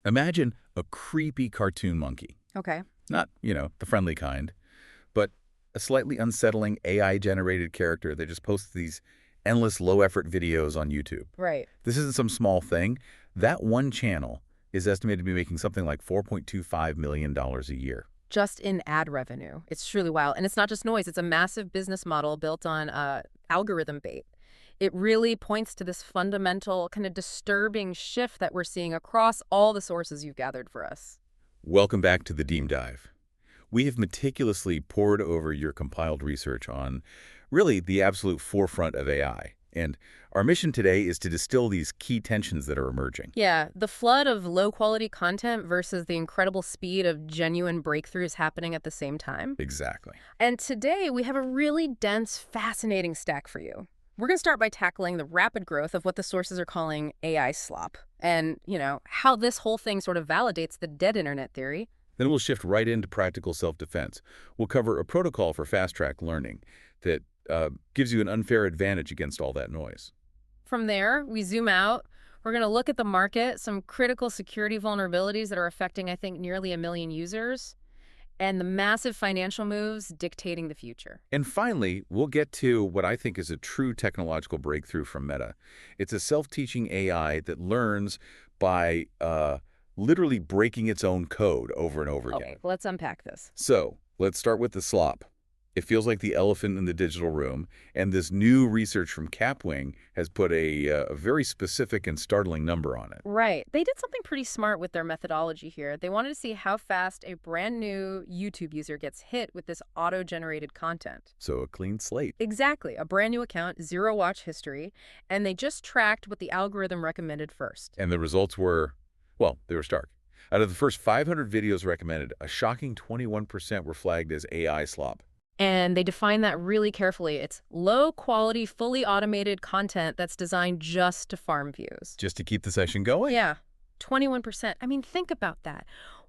Imagine a creepy cartoon monkey. Okay. Not, the friendly kind, but a slightly unsettling AI-generated character that just posts these endless low-effort videos on YouTube. Right. This isn't some small thing. That one channel is estimated to be making something like $4.25 million a year. Just in ad revenue. It's truly wild. And it's not just noise. It's a massive business model built on algorithm bait. It really points to this fundamental kind of disturbing shift that we're seeing across all the sources you've gathered for us. Welcome back to the Deep Dive. We have meticulously pored over your compiled research on really the absolute forefront of AI. And our mission today is to distill these key tensions that are emerging. Yeah, the flood of low-quality content versus the incredible speed of genuine breakthroughs happening at the same time. Exactly. And today we have a really dense, fascinating stack for you. We're going to start by tackling the rapid growth of what the sources are calling AI slop and, how this whole thing sort of validates the dead internet theory. Then we'll shift right into practical self-defense. We'll cover a protocol for fast-track learning that gives you an unfair advantage against all that noise. From there, we zoom out. We're going to look at the market, some critical security vulnerabilities that are affecting, I think, nearly 1 million users, and the massive financial moves dictating the future. And finally, we'll get to what I think is a true technological breakthrough from Meta. It's a self-teaching AI that learns by literally breaking its own code over and over again. Okay, let's unpack this. So let's start with the slop. It feels like the elephant in the digital room, and this new research from Capwing has put a very specific and startling number on it. Right. They did something pretty smart with their methodology here. They wanted to see how fast a brand new YouTube user gets hit with this auto-generated content. So a clean slate. Exactly. A brand new account, zero watch history, and they just tracked what the algorithm recommended first. And the results were, well, they were stark. Out of the first 500 videos recommended, a shocking 21% were flagged as AI slop. And they define that really carefully. It's low-quality, fully automated content that's designed just to farm views. Just to keep the session going? Yeah, 21%. I mean, think about that.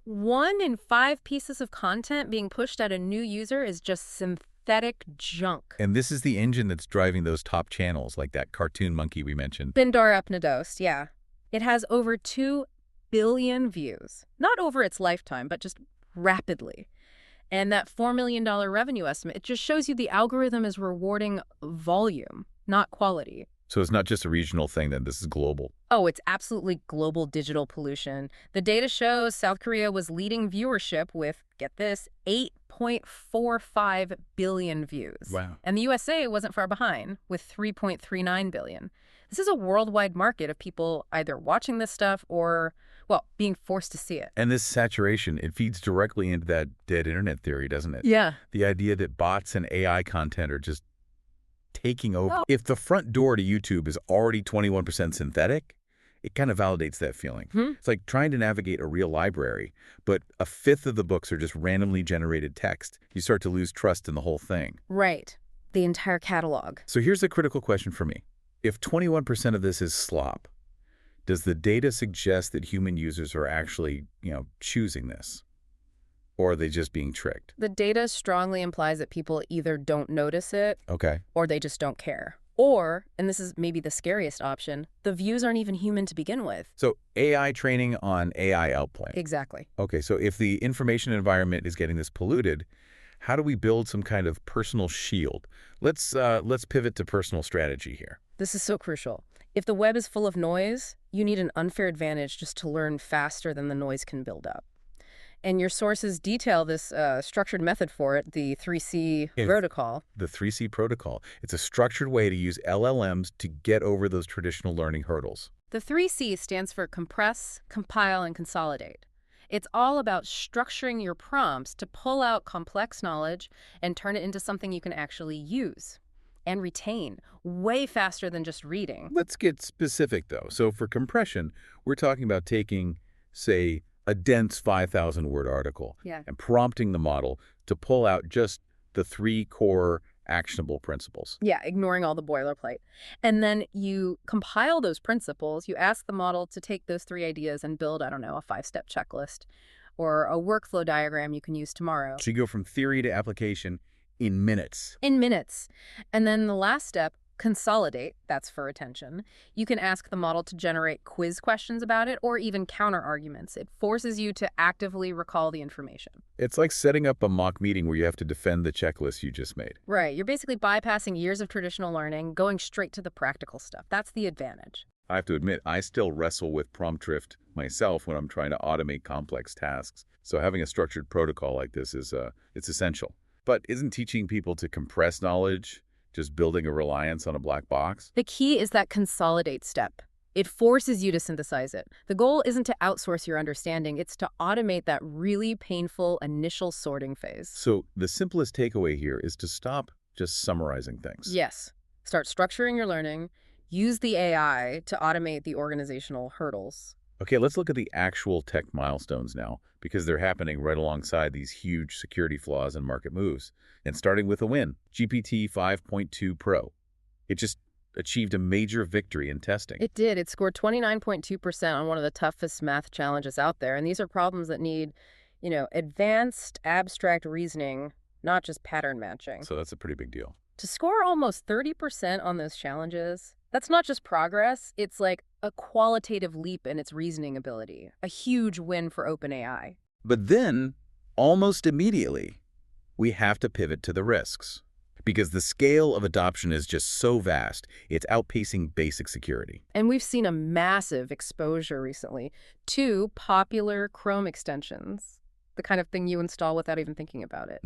1 in 5 pieces of content being pushed at a new user is just synthetic junk. And this is the engine that's driving those top channels, like that cartoon monkey we mentioned. Bindar Epnados, yeah. It has over 2 billion views. Not over its lifetime, but just rapidly. And that $4 million revenue estimate, it just shows you the algorithm is rewarding volume, not quality. So it's not just a regional thing, then. This is global. Oh, it's absolutely global digital pollution. The data shows South Korea was leading viewership with, get this, 8.45 billion views. Wow. And the USA wasn't far behind with 3.39 billion. This is a worldwide market of people either watching this stuff or, well, being forced to see it. And this saturation, it feeds directly into that dead internet theory, doesn't it? Yeah. The idea that bots and AI content are just taking over. Oh. If the front door to YouTube is already 21% synthetic, it kind of validates that feeling. It's like trying to navigate a real library, but a fifth of the books are just randomly generated text. You start to lose trust in the whole thing. Right. The entire catalog. So here's the critical question for me. If 21% of this is slop, does the data suggest that human users are actually, choosing this? Or are they just being tricked? The data strongly implies that people either don't notice it, okay, or they just don't care. Or, and this is maybe the scariest option, the views aren't even human to begin with. So AI training on AI outplay. Exactly. Okay, so if the information environment is getting this polluted, how do we build some kind of personal shield? Let's pivot to personal strategy here. This is so crucial. If the web is full of noise, you need an unfair advantage just to learn faster than the noise can build up. And your sources detail this structured method for it, the 3C protocol. The 3C protocol. It's a structured way to use LLMs to get over those traditional learning hurdles. The 3C stands for compress, compile, and consolidate. It's all about structuring your prompts to pull out complex knowledge and turn it into something you can actually use and retain way faster than just reading. Let's get specific, though. So for compression, we're talking about taking, say, a dense 5,000-word article and prompting the model to pull out just the 3 core actionable principles. Yeah, ignoring all the boilerplate. And then you compile those principles. You ask the model to take those 3 ideas and build, I don't know, a 5-step checklist or a workflow diagram you can use tomorrow. So you go from theory to application in minutes. In minutes. And then the last step, Consolidate, that's for attention. You can ask the model to generate quiz questions about it or even counter-arguments. It forces you to actively recall the information. It's like setting up a mock meeting where you have to defend the checklist you just made. Right. You're basically bypassing years of traditional learning, going straight to the practical stuff. That's the advantage. I have to admit, I still wrestle with prompt drift myself when I'm trying to automate complex tasks. So having a structured protocol like this is it's essential. But isn't teaching people to compress knowledge just building a reliance on a black box? The key is that consolidate step. It forces you to synthesize it. The goal isn't to outsource your understanding, it's to automate that really painful initial sorting phase. So the simplest takeaway here is to stop just summarizing things. Yes. Start structuring your learning. Use the AI to automate the organizational hurdles. Okay, let's look at the actual tech milestones now, because they're happening right alongside these huge security flaws and market moves. And starting with a win, GPT 5.2 Pro. It just achieved a major victory in testing. It did. It scored 29.2% on one of the toughest math challenges out there. And these are problems that need, advanced abstract reasoning, not just pattern matching. So that's a pretty big deal. To score almost 30% on those challenges, that's not just progress, it's like a qualitative leap in its reasoning ability. A huge win for OpenAI. But then, almost immediately, we have to pivot to the risks. Because the scale of adoption is just so vast, it's outpacing basic security. And we've seen a massive exposure recently to popular Chrome extensions, the kind of thing you install without even thinking about it.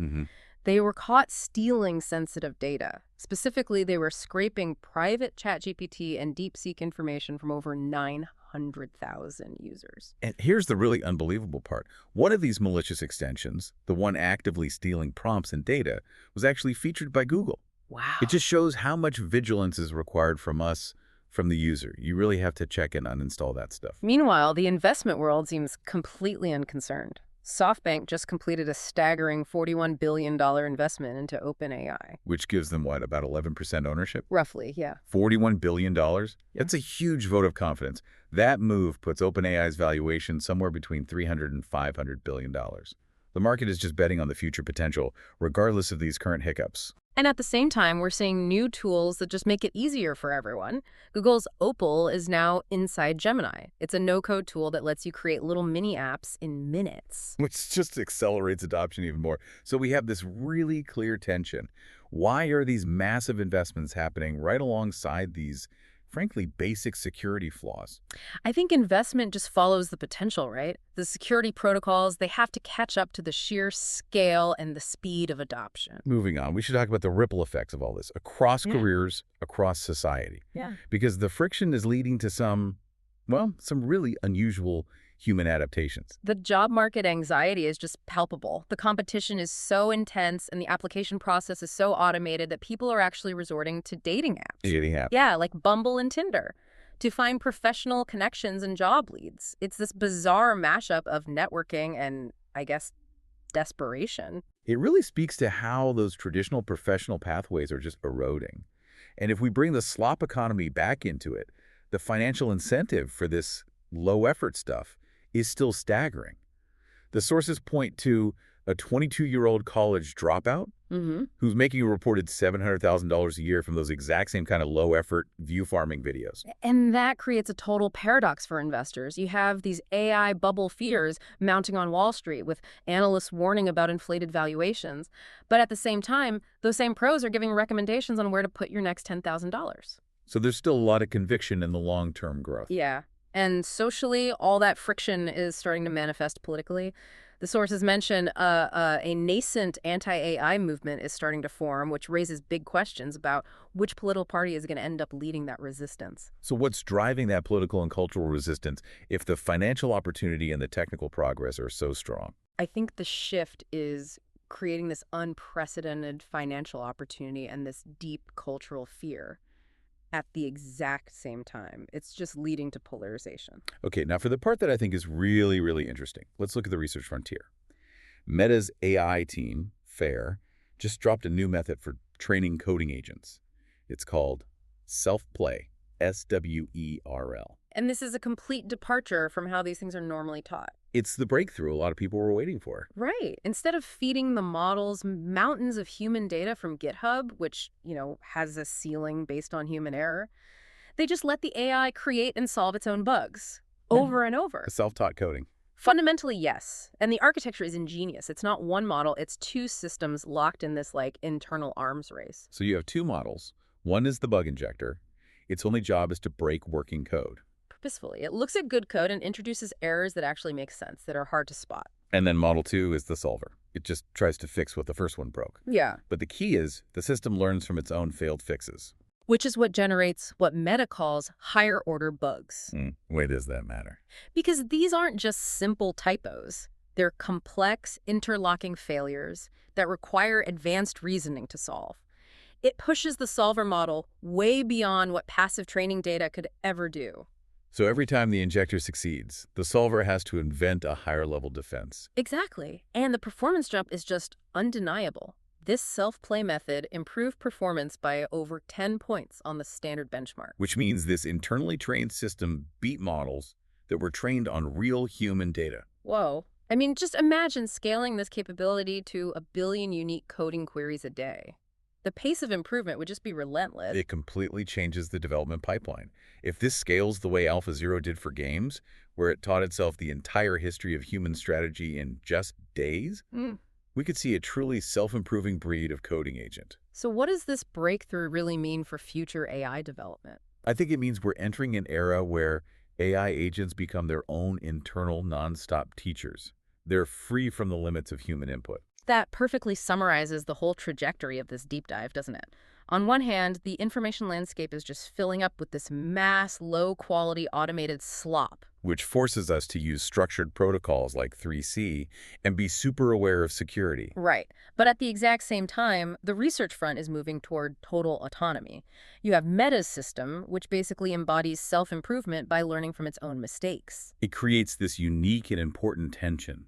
They were caught stealing sensitive data. Specifically, they were scraping private ChatGPT and DeepSeek information from over 900,000 users. And here's the really unbelievable part. One of these malicious extensions, the one actively stealing prompts and data, was actually featured by Google. Wow. It just shows how much vigilance is required from us, from the user. You really have to check and uninstall that stuff. Meanwhile, the investment world seems completely unconcerned. SoftBank just completed a staggering $41 billion investment into OpenAI. Which gives them, what, about 11% ownership? Roughly, yeah. $41 billion? That's a huge vote of confidence. That move puts OpenAI's valuation somewhere between $300 and $500 billion. The market is just betting on the future potential, regardless of these current hiccups. And at the same time, we're seeing new tools that just make it easier for everyone. Google's Opal is now inside Gemini. It's a no-code tool that lets you create little mini apps in minutes. Which just accelerates adoption even more. So we have this really clear tension. Why are these massive investments happening right alongside these, frankly, basic security flaws? I think investment just follows the potential, right? The security protocols, they have to catch up to the sheer scale and the speed of adoption. Moving on, we should talk about the ripple effects of all this across careers, across society. Because the friction is leading to some really unusual human adaptations. The job market anxiety is just palpable. The competition is so intense and the application process is so automated that people are actually resorting to dating apps. Dating apps. Yeah, like Bumble and Tinder, to find professional connections and job leads. It's this bizarre mashup of networking and, I guess, desperation. It really speaks to how those traditional professional pathways are just eroding. And if we bring the slop economy back into it, the financial incentive for this low-effort stuff is still staggering. The sources point to a 22-year-old college dropout who's making a reported $700,000 a year from those exact same kind of low-effort view farming videos. And that creates a total paradox for investors. You have these AI bubble fears mounting on Wall Street with analysts warning about inflated valuations. But at the same time, those same pros are giving recommendations on where to put your next $10,000. So there's still a lot of conviction in the long-term growth. Yeah. And socially, all that friction is starting to manifest politically. The sources mention a nascent anti-AI movement is starting to form, which raises big questions about which political party is going to end up leading that resistance. So what's driving that political and cultural resistance if the financial opportunity and the technical progress are so strong? I think the shift is creating this unprecedented financial opportunity and this deep cultural fear at the exact same time. It's just leading to polarization. Okay, now for the part that I think is really, really interesting, let's look at the research frontier. Meta's AI team, FAIR, just dropped a new method for training coding agents. It's called self-play, SWERL. And this is a complete departure from how these things are normally taught. It's the breakthrough a lot of people were waiting for. Right. Instead of feeding the models mountains of human data from GitHub, which, has a ceiling based on human error, they just let the AI create and solve its own bugs over and over. Self-taught coding. Fundamentally, yes. And the architecture is ingenious. It's not one model. It's two systems locked in this, internal arms race. So you have two models. One is the bug injector. Its only job is to break working code. Purposefully. It looks at good code and introduces errors that actually make sense, that are hard to spot. And then model 2 is the solver. It just tries to fix what the first one broke. Yeah. But the key is the system learns from its own failed fixes. Which is what generates what Meta calls higher-order bugs. Why does that matter? Because these aren't just simple typos. They're complex, interlocking failures that require advanced reasoning to solve. It pushes the solver model way beyond what passive training data could ever do. So every time the injector succeeds, the solver has to invent a higher-level defense. Exactly. And the performance jump is just undeniable. This self-play method improved performance by over 10 points on the standard benchmark. Which means this internally trained system beat models that were trained on real human data. Whoa. I mean, just imagine scaling this capability to 1 billion unique coding queries a day. The pace of improvement would just be relentless. It completely changes the development pipeline. If this scales the way AlphaZero did for games, where it taught itself the entire history of human strategy in just days, we could see a truly self-improving breed of coding agent. So what does this breakthrough really mean for future AI development? I think it means we're entering an era where AI agents become their own internal nonstop teachers. They're free from the limits of human input. That perfectly summarizes the whole trajectory of this deep dive, doesn't it? On one hand, the information landscape is just filling up with this mass, low-quality automated slop, which forces us to use structured protocols like 3C and be super aware of security. Right. But at the exact same time, the research front is moving toward total autonomy. You have Meta's system, which basically embodies self-improvement by learning from its own mistakes. It creates this unique and important tension.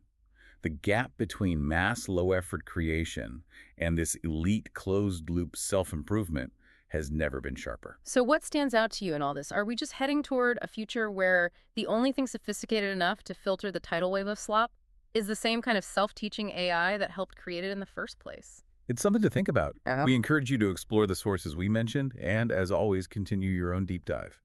The gap between mass low-effort creation and this elite closed-loop self-improvement has never been sharper. So what stands out to you in all this? Are we just heading toward a future where the only thing sophisticated enough to filter the tidal wave of slop is the same kind of self-teaching AI that helped create it in the first place? It's something to think about. We encourage you to explore the sources we mentioned and, as always, continue your own deep dive.